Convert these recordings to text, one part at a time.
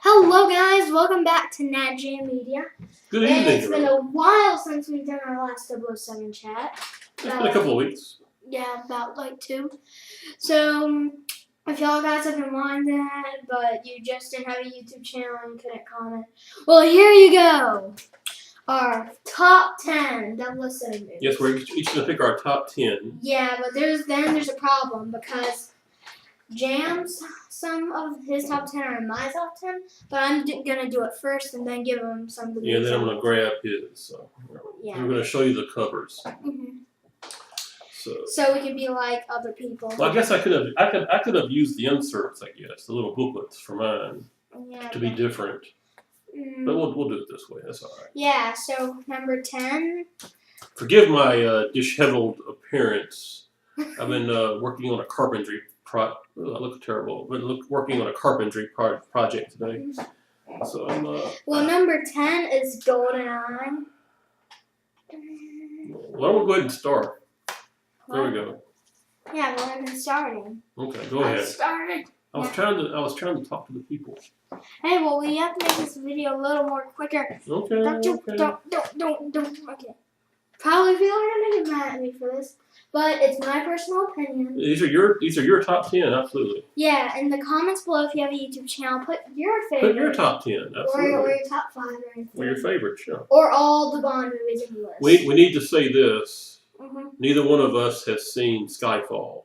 Hello guys, welcome back to Nat Jam Media. Good evening. It's been a while since we've done our last 007 chat. It's been a couple of weeks. Yeah, about like 2. So, if y'all guys have been wanting that, but you just didn't have a YouTube channel and couldn't comment, well, here you go. Our top 10 007 movies. Yes, we're each going to pick our top 10. Yeah, but there's a problem because Jam's some of his top 10 are in my top 10, but I'm gonna do it first and then give him some of the Yeah, then I'm going to grab his. So yeah. I'm going to show you the covers. Mm-hmm. So we can be like other people. Well, I guess I could have used the inserts, I guess, the little booklets for mine to be different. But we'll do it this way. That's all right. Yeah. So number 10. Forgive my disheveled appearance. I've been working on a carpentry I look terrible. I've been working on a carpentry project today. So I'm. Well, number 10 is GoldenEye. Well, we'll go ahead and start. There we go. Yeah, well, I'm starting. Okay, go ahead. I started. I was trying to talk to the people. Hey, well, we have to make this video a little more quicker. Okay. Don't. Okay. Probably people are gonna get mad at me for this, but it's my personal opinion. These are your top 10, absolutely. Yeah, in the comments below, if you have a YouTube channel, put your favorite. Put your top 10, absolutely. Or your top 5 or anything. Or your favorites, yeah. Or all the Bond movies in the list. We need to say this. Mm-hmm. Neither one of us has seen Skyfall.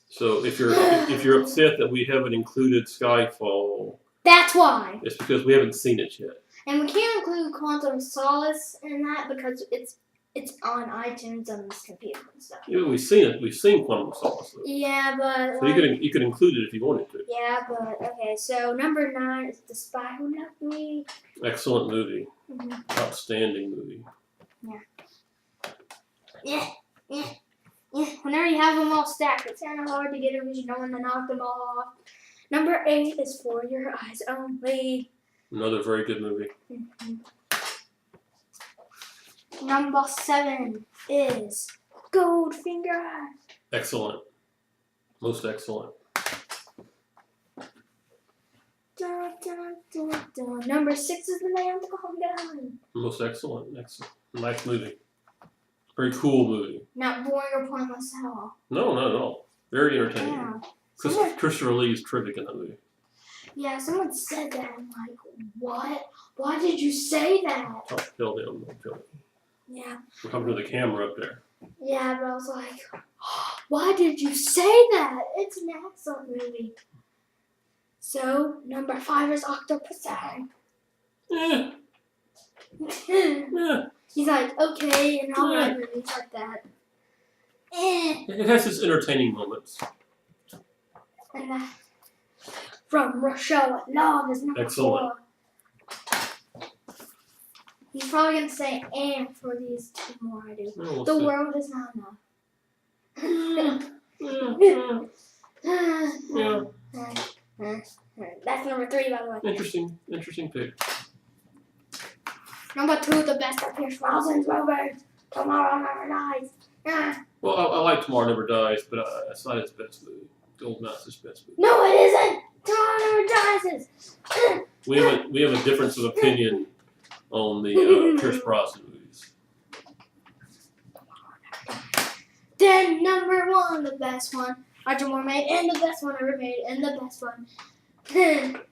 So if you're upset that we haven't included Skyfall, that's why. It's because we haven't seen it yet. And we can't include Quantum of Solace in that because it's on iTunes on this computer and stuff. Yeah, we've seen it. We've seen Quantum of Solace. Though. Yeah, but so you could include it if you wanted to. Yeah, but okay. So number 9 is The Spy Who Loved Me. Excellent movie. Mm-hmm. Outstanding movie. Yeah. Whenever you have them all stacked, it's kind of hard to get original and then knock them all off. Number 8 is For Your Eyes Only. Another very good movie. Mm-hmm. Number 7 is Goldfinger. Excellent. Most excellent. Dun, dun, dun, dun. Number 6 is The Man with the Golden Gun. Most excellent. Nice movie. Very cool movie. Not boring or pointless at all. No, not at all. Very entertaining. Yeah. Christopher Lee is terrific in that movie. Yeah, someone said that. I'm like, what? Why did you say that? Oh, tell them. Yeah. We're talking to the camera up there. Yeah, but I was like, why did you say that? It's an excellent movie. So, number 5 is Octopussy. Yeah. He's like, okay, and all right movies like that. It has its entertaining moments. And From Russia, Love is number Excellent. 4. He's probably going to say and for these 2 more I do. We'll The see. world is not enough. That's number 3, by the way. Interesting pick. Number 2, the best of Pierce Brosnan's movies. Tomorrow Never Dies. Well, I like Tomorrow Never Dies, but it's not his best movie. Goldeneye is his best movie. No, it isn't. Tomorrow Never Dies. We have a difference of opinion on the Pierce Brosnan movies. Then number 1, the best one Roger Moore made, and the best one ever made, and the best one.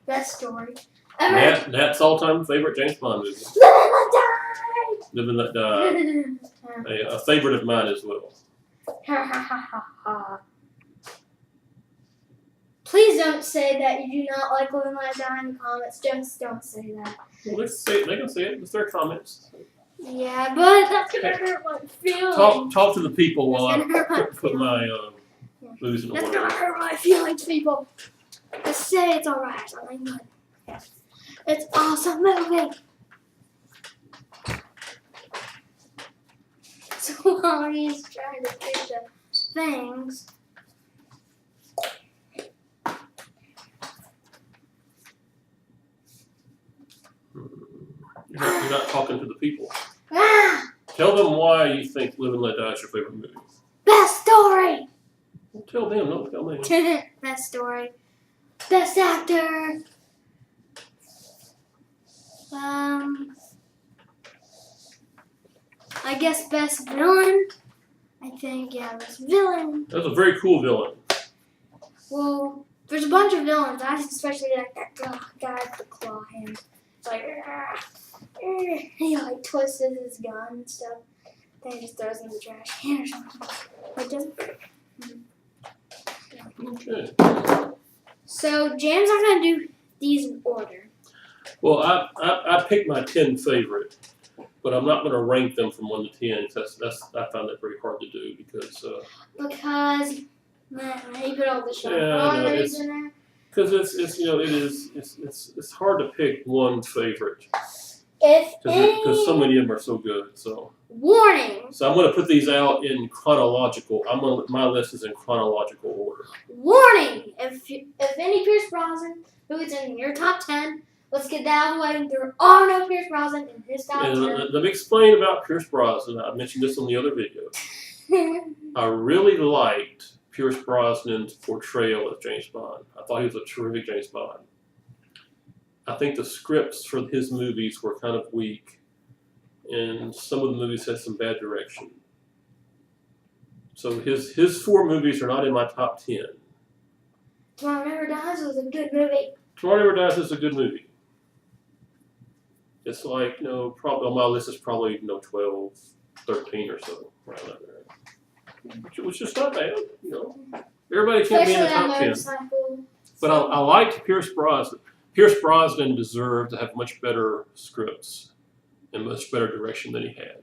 Best story ever. Nat's all-time favorite James Bond movie. Live and Let Die. Live and Let Die. A favorite of mine as well. Please don't say that you do not like Live and Let Die in the comments. Just don't say that. Well, they can say it. It's their comments. Yeah, but that's gonna hurt my feelings. Talk to the people while I put my movies in That's order. gonna hurt my feelings, people. Just say it's alright, something good. It's awesome movie. So while he's trying to pick the things. You're not talking to the people. Ah! Tell them why you think Live and Let Die is your favorite movie. Best story! Well, tell them, don't tell me. Best story. Best actor. I guess best villain. I think, yeah, best villain. That's a very cool villain. Well, there's a bunch of villains. I especially like that guy with the claw hands. It's like, he like twists his gun and stuff. Then he just throws it in the trash can or something. Like that. Okay. So James are gonna do these in order. Well, I picked my 10 favorite, but I'm not going to rank them from 1 to 10. I found that very hard to do because Man, you put all the Sean Yeah, no, Connerys in there. because it's hard to pick one favorite If because so any many of them are so good. So warning, I'm going to put these out in chronological. My list is in chronological order. warning! If any Pierce Brosnan who is in your top 10, let's get that out of the way. There are no Pierce Brosnan in his top And 10. let me explain about Pierce Brosnan. I mentioned this on the other video. I really liked Pierce Brosnan's portrayal of James Bond. I thought he was a terrific James Bond. I think the scripts for his movies were kind of weak, and some of the movies had some bad direction. So his 4 movies are not in my top 10. Tomorrow Never Dies was a good movie. Tomorrow Never Dies is a good movie. It's like, probably on my list is probably 12, 13 or so, around there. Which is not bad, Everybody can't be in the Especially that top 10. motorcycle. But I liked Pierce Brosnan. Pierce Brosnan deserved to have much better scripts and much better direction than he had.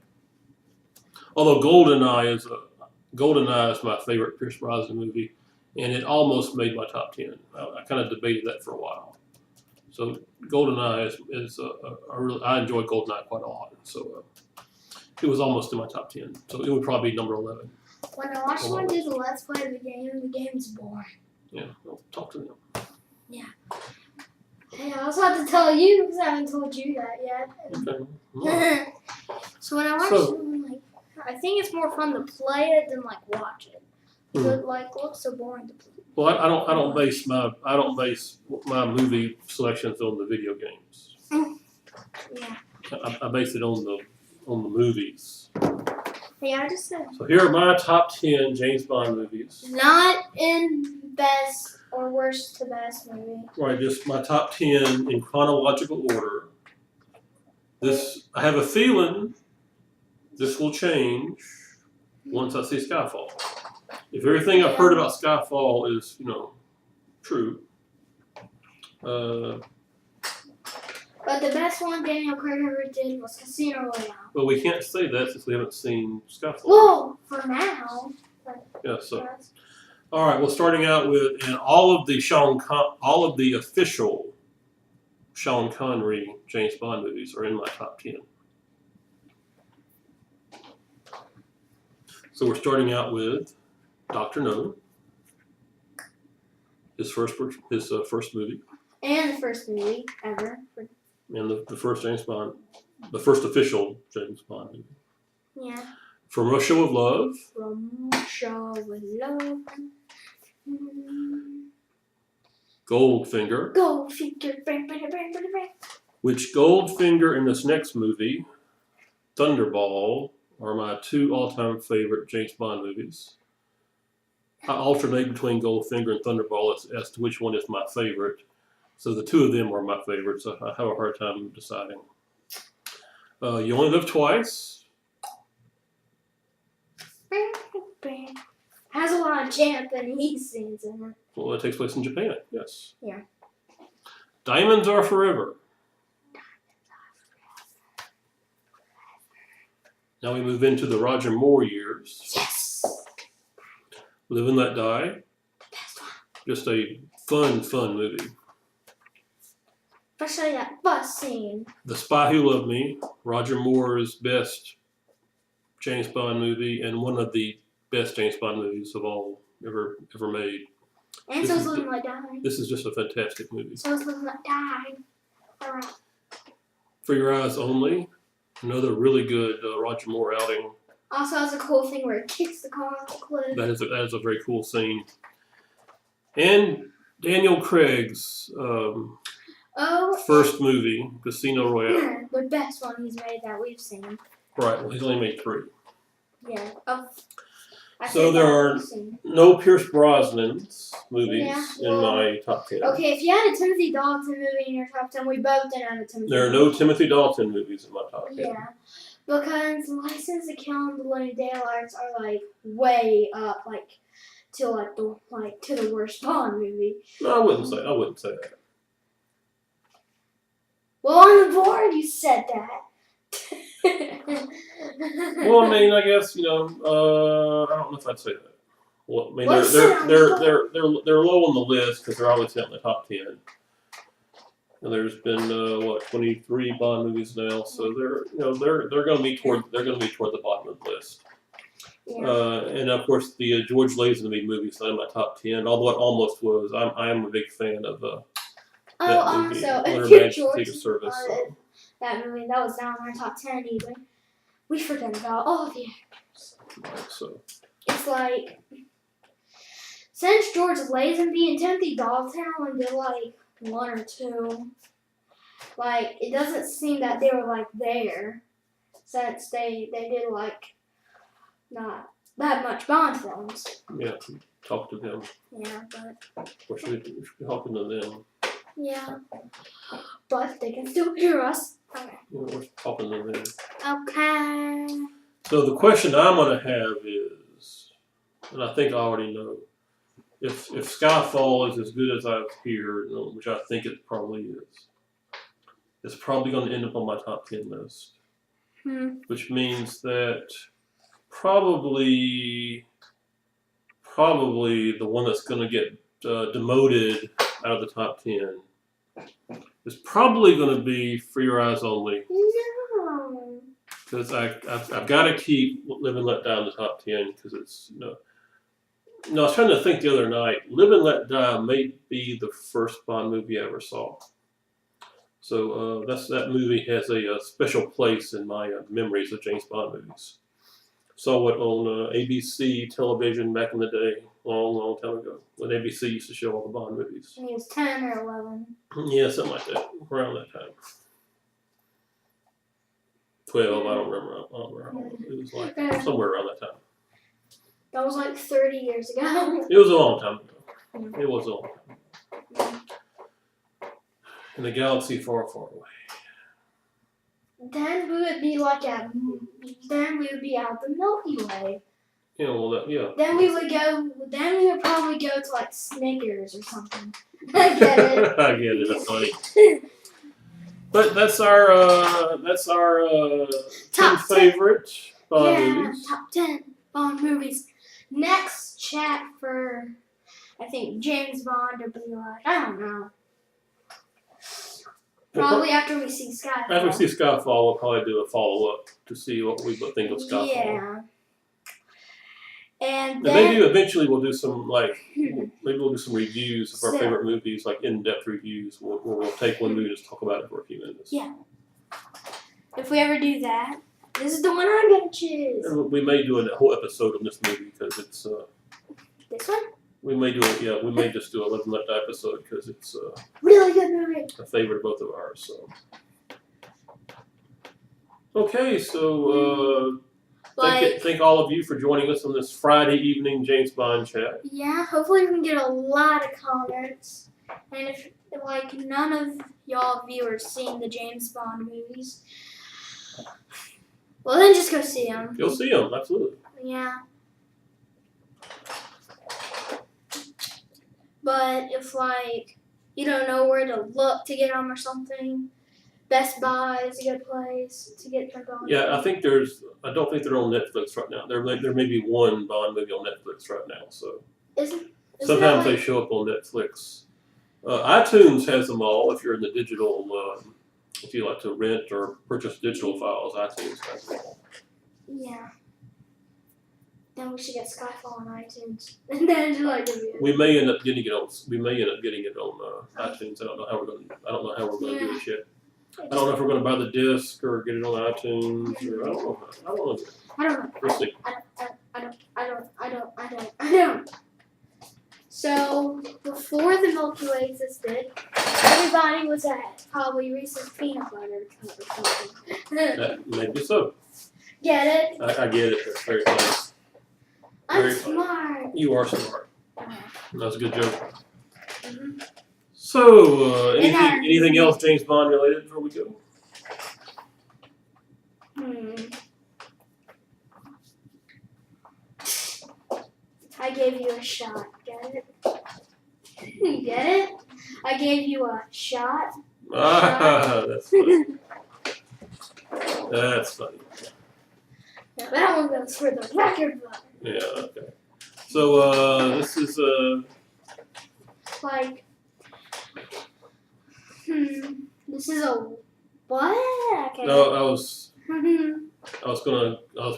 Although GoldenEye is my favorite Pierce Brosnan movie, and it almost made my top 10. I kind of debated that for a while. So GoldenEye I enjoy GoldenEye quite a lot. So it was almost in my top 10. So it would probably be number 11. When I watch someone do the Let's Play of the game's boring. Yeah, I'll talk to them. Hey, I also have to tell you because I haven't told you that yet. Okay. So when I watch something, I think it's more fun to play it than watch it. It looks so boring to play. Well, I don't base my movie selections on the video games. Yeah. I base it on the movies. Yeah, I just said. So here are my top 10 James Bond movies. Not in best or worst to best movie. Right, just my top 10 in chronological order. I have a feeling this will change once I see Skyfall. If everything I've heard about Skyfall is, true. But the best one Daniel Craig ever did was Casino Royale. But we can't say that since we haven't seen Skyfall. Well, for now. Yeah, so. All right, well, starting out with, and all of the official Sean Connery James Bond movies are in my top 10. So we're starting out with Dr. No, his first movie. And the first movie ever. And the first James Bond, the first official James Bond movie. Yeah. From Russia with Love. From Russia with Love. Goldfinger. Goldfinger. Which Goldfinger and this next movie, Thunderball, are my 2 all-time favorite James Bond movies. I alternate between Goldfinger and Thunderball as to which one is my favorite. So the 2 of them are my favorites. So I have a hard time deciding. You Only Live Twice. Has a lot of Japanese scenes in it. Well, it takes place in Japan, yes. Yeah. Diamonds Are Forever. Now we move into the Roger Moore years. Yes! Live and Let Die. Best one. Just a fun movie. Especially that bus scene. The Spy Who Loved Me. Roger Moore's best James Bond movie and one of the best James Bond movies of all ever made. And so is Live and Let Die. This is just a fantastic movie. So is Live and Let Die. Alright. For Your Eyes Only. Another really good Roger Moore outing. Also has a cool thing where it kicks the car off the cliff. That is a very cool scene. And Daniel Craig's Oh, first movie, Casino Royale. the best one he's made that we've seen. Right. Well, he's only made 3. Yeah. I So said there that are we've seen. no Pierce Brosnan's movies Yeah, in my top 10. Okay, if you had a Timothy Dalton movie in your top 10, we both didn't have a Timothy. There are no Timothy Dalton movies in my top 10. Yeah, because License to Kill and The Living Daylights are like way up, to the worst Bond movie. No, I wouldn't say that. Well, on the board you said that. Well, I mean, I guess I don't know if I'd say that. Well, I mean, What's they're low on the list because they're always in the top 10. And there's been 23 Bond movies now, so they're going to be toward the bottom of the list. Yeah. And of course the George Lazenby movies not in my top 10, although it almost was. I am a big fan of that movie, So Winter if you're Magic George, Secret Service. So. that movie that was not in our top 10 either. We forget about all of the actors. Right, so. It's like since George Lazenby and Timothy Dalton only did 1 or 2, it doesn't seem that they were there since they did not that much Bond films. Yeah, talk to them. Yeah, but We should be talking to them. yeah, but they can still hear us. Okay. We're talking to them. Okay. So the question I'm going to have is, and I think I already know, if Skyfall is as good as I've heard, which I think it probably is, it's probably going to end up on my top 10 list. Which means that probably the one that's going to get demoted out of the top 10 is probably going to be For Your Eyes Only. No. Because I've got to keep Live and Let Die in the top 10 because it's I was trying to think the other night. Live and Let Die may be the first Bond movie I ever saw. So that movie has a special place in my memories of James Bond movies. Saw it on ABC television back in the day, long time ago, when ABC used to show all the Bond movies. And he was 10 or 11. Yeah, something like that, around that time. 12, I don't remember how long. It was somewhere around that time. That was 30 years ago. It was a long time ago. It was a long time. In a galaxy far, far away. Then we would be out the Milky Way. Yeah. Then we would probably go to Snickers or something. I get it. I get it. That's funny. But that's our Top 10 favorite Bond movies. Top 10 Bond movies. Next chat for, I think, James Bond or be I don't know. Probably after we see Skyfall. After we see Skyfall, we'll probably do a follow-up to see what we think of Skyfall. Yeah. And then, maybe eventually we'll do some maybe we'll do some reviews of our So- favorite movies, in-depth reviews, where we'll take one movie and just talk about it for a few minutes. Yeah. If we ever do that, this is the one I'm gonna choose. And we may do a whole episode on this movie because it's. This one? We may do it. Yeah, we may just do a Live and Let Die episode because it's Really good movie. a favorite of both of ours. So. Okay, so. Thank all of you for joining us on this Friday evening James Bond chat. Yeah, hopefully we can get a lot of comments. And if none of y'all viewers seen the James Bond movies, well then just go see them. You'll see them, absolutely. Yeah. But if you don't know where to look to get them or something, Best Buy is a good place to get them Bond. Yeah, I don't think they're on Netflix right now. There may be one Bond movie on Netflix right now. So sometimes they show up on Netflix. iTunes has them all. If you're in the digital, if you like to rent or purchase digital files, iTunes has them all. Yeah. Then we should get Skyfall on iTunes, and then we may end up getting it on. iTunes. I don't know how we're going to do it yet. I don't know if we're going to buy the disc or get it on iTunes, or I don't know. I don't know. We'll see. I don't. So before the Milky Way existed, Everybody was at probably Reese's Peanut Butter Cup or something. That maybe so. Get it? I get it. That's very funny. I'm Very funny. smart. You are smart. That's a good joke. Mhm. So, And anything else James Bond related before we go? I gave you a shot. Get it? You get it? I gave you a shot. Ah, that's funny. That's funny. Yeah, that one goes for the record button. Yeah, okay. So, this is, Like, this is a what? Okay. no, I was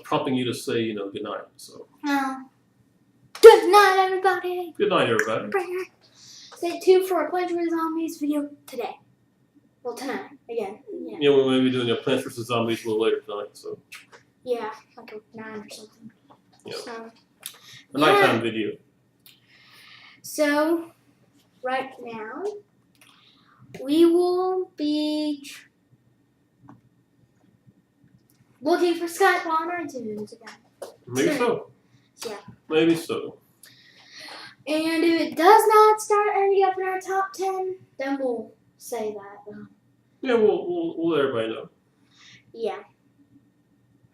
prompting you to say, good night. So, Oh. Good night, everybody. good night, everybody. Stay tuned for a Plants vs. Zombies video today. Well, tonight again. Yeah. Yeah, we may be doing a Plants vs. Zombies a little later tonight, so. Yeah, like a 9 or something. Yeah. So, A nighttime video. So, right now, we will be looking for Skype on iTunes again. Maybe so. Yeah. Maybe so. And if it does not start ending up in our top 10, then we'll say that. Yeah, we'll let everybody know. Yeah.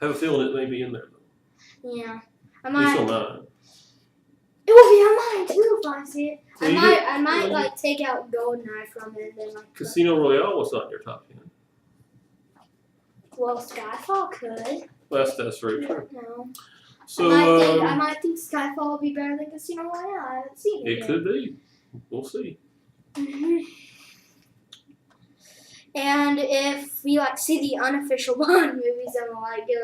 I have a feeling it may be in there, though. Yeah. At least on mine. It will be on mine too if I see it. So I might like take out Goldeneye from it and then like. Casino Royale was not in your top 10. Well, Skyfall could. Well, that's very true. No. So, I might think Skyfall will be better than Casino Royale. I haven't seen it it yet. could be. We'll see. Mhm. And if we see the unofficial Bond movies, then we'll give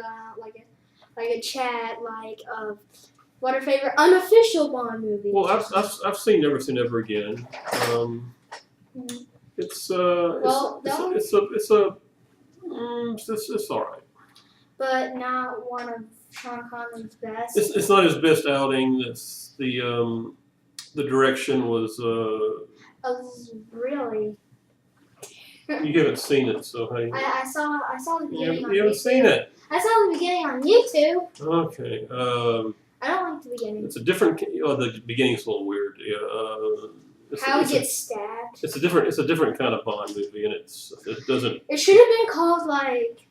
like a chat of what our favorite unofficial Bond movie. Well, I've seen Never Say Never Again. It's all right. But not one of Sean Connery's best. It's not his best outing. It's the direction was. Really. You haven't seen it, so hey. I saw the beginning. You haven't seen it. I saw the beginning on YouTube. Okay. I don't like the beginning. It's a different. The beginning's a little weird. Yeah. How he gets stabbed. It's a different kind of Bond movie, and it doesn't. It should have been called like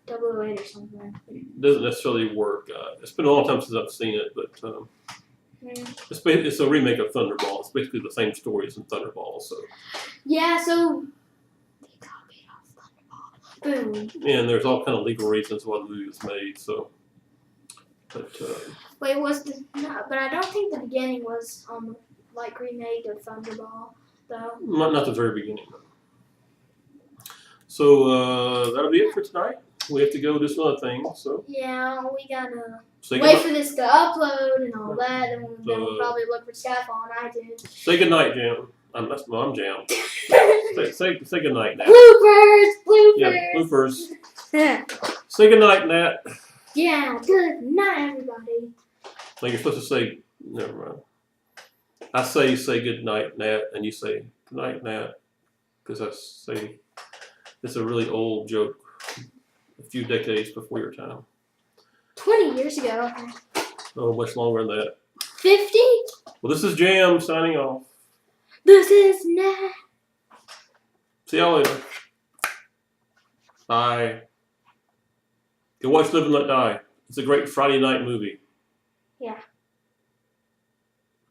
008 or something. It doesn't necessarily work. It's been a long time since I've seen it, but it's a remake of Thunderball. It's basically the same story as in Thunderball. So. Yeah. So. They copied off Thunderball. Boom. And there's all kind of legal reasons why the movie was made. So. But. Wait, but I don't think the beginning was remade of Thunderball though. Not the very beginning. So that'll be it for tonight. We have to go do some other things. So. Yeah, we gotta Say wait for this to upload and all that, and then we'll probably look for Skyfall on iTunes. Say goodnight, Jam. I'm Jam. say goodnight, Nat. Bloopers! Yeah, bloopers. Say goodnight, Nat. Yeah, good night, everybody. Like you're supposed to say, never mind. I say good night, Nat, and you say good night, Nat, because I say it's a really old joke, a few decades before your time. 20 years ago. Oh, much longer than that. 50? Well, this is Jam signing off. This is Nat. See y'all later. Bye. Go watch Live and Let Die. It's a great Friday night movie. Yeah.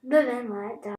Live and let die.